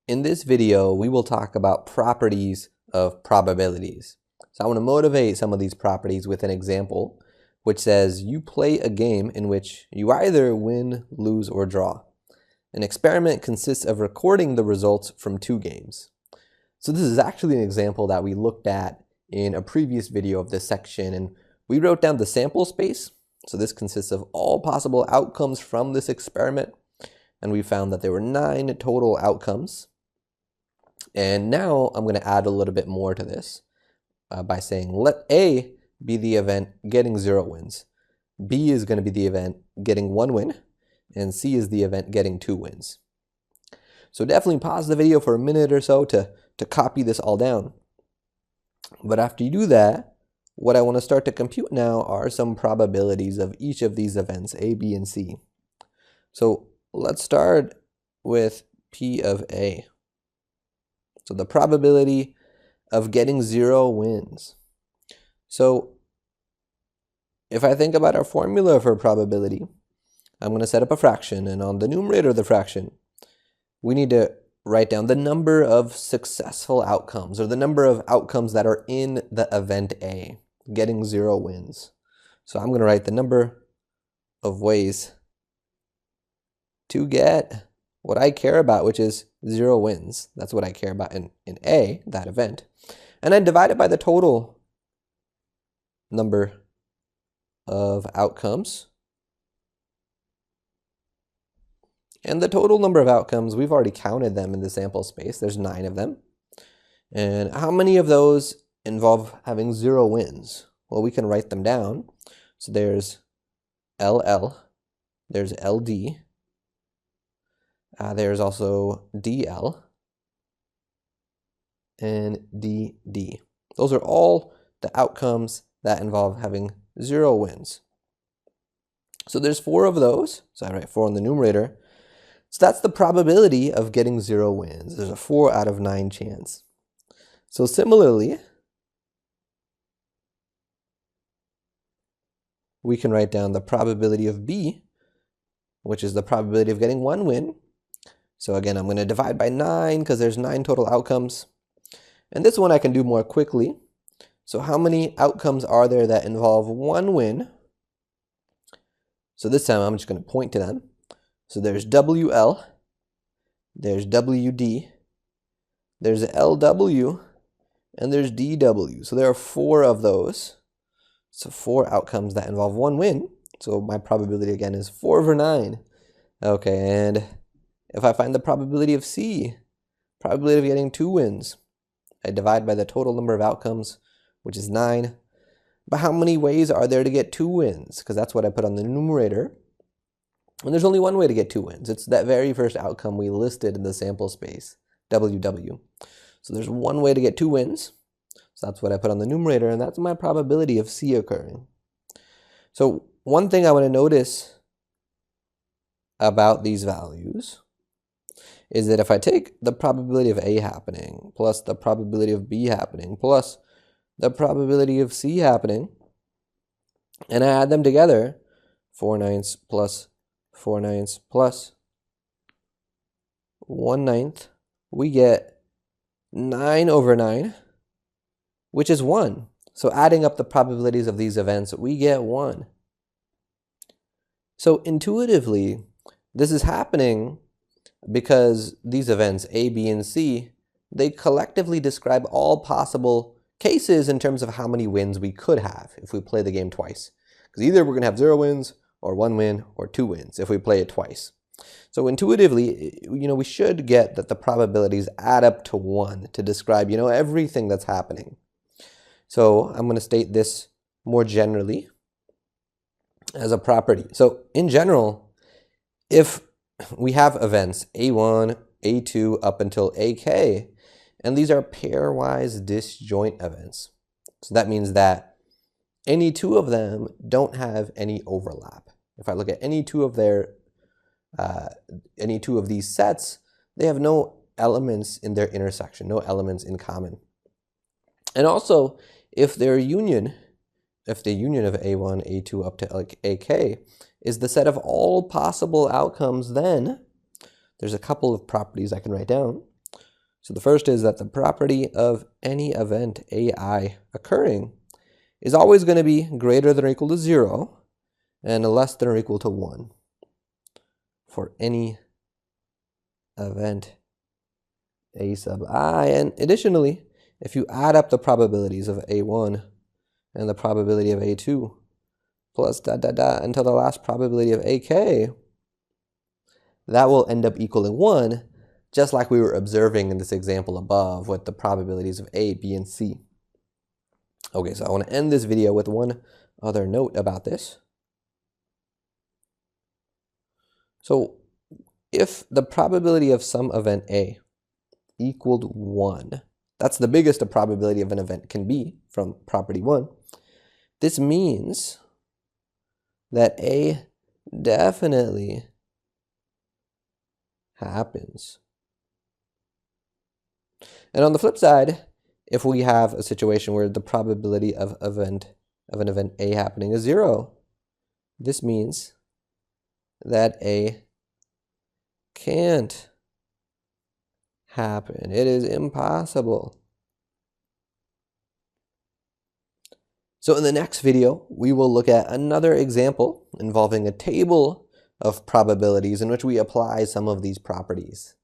In this video, we will talk about properties of probabilities. So I want to motivate some of these properties with an example, which says you play a game in which you either win, lose, or draw. An experiment consists of recording the results from 2 games. So this is actually an example that we looked at in a previous video of this section, and we wrote down the sample space. So this consists of all possible outcomes from this experiment, and we found that there were 9 total outcomes. And now I'm going to add a little bit more to this by saying let A be the event getting 0 wins, B is going to be the event getting 1 win, and C is the event getting 2 wins. So definitely pause the video for a minute or so to copy this all down. But after you do that, what I want to start to compute now are some probabilities of each of these events, A, B, and C. So let's start with P of A. So the probability of getting 0 wins. So if I think about our formula for probability, I'm going to set up a fraction, and on the numerator of the fraction, we need to write down the number of successful outcomes, or the number of outcomes that are in the event A, getting 0 wins. So I'm going to write the number of ways to get what I care about, which is 0 wins. That's what I care about in A, that event. And I divide it by the total number of outcomes. And the total number of outcomes, we've already counted them in the sample space. There's 9 of them. And how many of those involve having 0 wins? Well, we can write them down. So there's LL, there's LD, there's also DL and DD. Those are all the outcomes that involve having 0 wins. So there's 4 of those. So I write 4 on the numerator. So that's the probability of getting 0 wins. There's a 4 out of 9 chance. So similarly, we can write down the probability of B, which is the probability of getting 1 win. So again, I'm going to divide by 9 because there's 9 total outcomes. And this one I can do more quickly. So how many outcomes are there that involve 1 win? So this time I'm just going to point to them. So there's WL, there's WD, there's LW, and there's DW. So there are 4 of those. So 4 outcomes that involve 1 win. So my probability again is 4 over 9. Okay, and if I find the probability of C, probability of getting 2 wins, I divide by the total number of outcomes, which is 9. But how many ways are there to get 2 wins? Because that's what I put on the numerator. And there's only one way to get 2 wins. It's that very first outcome we listed in the sample space, WW. So there's one way to get 2 wins. So that's what I put on the numerator, and that's my probability of C occurring. So one thing I want to notice about these values is that if I take the probability of A happening plus the probability of B happening plus the probability of C happening, and I add them together, 4/9 plus 4/9 plus 1/9, we get 9 over 9, which is 1. So adding up the probabilities of these events, we get 1. So intuitively, this is happening because these events, A, B, and C, they collectively describe all possible cases in terms of how many wins we could have if we play the game twice. Because either we're going to have 0 wins, or 1 win, or 2 wins if we play it twice. So intuitively, we should get that the probabilities add up to 1 to describe, everything that's happening. So I'm going to state this more generally as a property. So in general, if we have events A1, A2 up until AK, and these are pairwise disjoint events. So that means that any 2 of them don't have any overlap. If I look at any two of these sets, they have no elements in their intersection, no elements in common. And also, if the union of A1, A2 up to AK is the set of all possible outcomes, then there's a couple of properties I can write down. So the first is that the property of any event AI occurring is always going to be greater than or equal to 0 and less than or equal to 1 for any event A sub I. And additionally, if you add up the probabilities of A1 and the probability of A2 plus until the last probability of AK, that will end up equaling 1, just like we were observing in this example above with the probabilities of A, B, and C. Okay, so I want to end this video with one other note about this. So if the probability of some event A equaled 1, that's the biggest the probability of an event can be from property 1. This means that A definitely happens. And on the flip side, if we have a situation where the probability of an event A happening is 0, this means that A can't happen. It is impossible. So in the next video, we will look at another example involving a table of probabilities in which we apply some of these properties.